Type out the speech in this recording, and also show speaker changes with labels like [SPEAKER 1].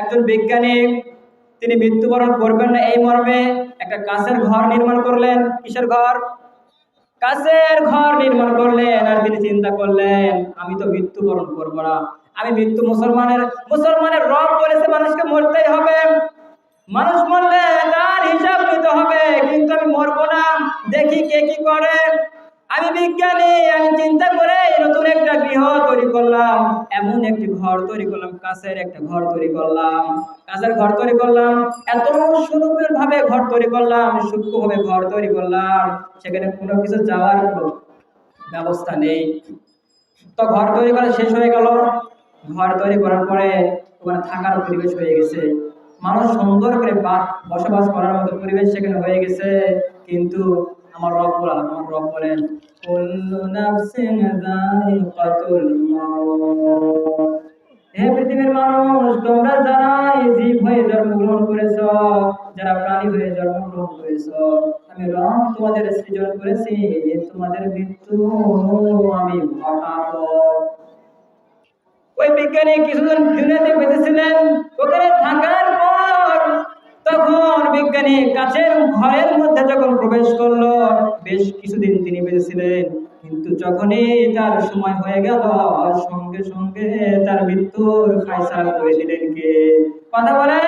[SPEAKER 1] একজন বিজ্ঞানী তিনি মৃত্যুবরণ করবেন না এই মর্মে একটা কাঁচের ঘর নির্মাণ করলেন। কিসের ঘর? কাঁচের ঘর নির্মাণ করলেন। আর তিনি চিন্তা করলেন, আমি তো মৃত্যুবরণ করবো না, আমি মৃত্যু মুসলমানের রব বলেছে মানুষকে মরতেই হবে, মানুষ মরলে তার হিসাব নিতে হবে, কিন্তু আমি মরবো না, দেখি কে কি করে। আমি বিজ্ঞানী, আমি চিন্তা করে নতুন একটা গৃহ তৈরি করলাম, এমন একটি ঘর তৈরি করলাম, কাঁচের একটা ঘর তৈরি করলাম, কাঁচের ঘর তৈরি করলাম, এত সুন্দর ভাবে ঘর তৈরি করলাম, সূক্ষ্ম ভাবে ঘর তৈরি করলাম, সেখানে কোনো কিছু যাওয়ার কোনো ব্যবস্থা নেই। তো ঘর তৈরি করা শেষ হয়ে গেল। ঘর তৈরি করার পরে ওখানে থাকার পরিবেশ হয়ে গেছে, মানুষ সুন্দর করে বসবাস করার মতো পরিবেশ সেখানে হয়ে গেছে। কিন্তু আমার রব বলেন, কুল্লু নাফসিন যায়িকাতুল মাউত। হে পৃথিবীর মানুষ, তোমরা যারা জীব হয়ে জন্মগ্রহণ করেছ, যারা প্রাণী হয়ে জন্মগ্রহণ করেছ, আমি রব তোমাদের সৃজন করেছি, তোমাদের মৃত্যু আমি ঘটাবো। ওই বিজ্ঞানী কিছুদিন দুনিয়াতে বেঁচেছিলেন, ওখানে থাকার পর তখন বিজ্ঞানী কাচের ঘরের মধ্যে যখন প্রবেশ করলো, বেশ কিছুদিন তিনি বেঁচেছিলেন, কিন্তু যখনই তার সময় হয়ে গেল, সঙ্গে সঙ্গে তার মৃত্যুর ফায়সালা করে দিলেন কে? কথা বলে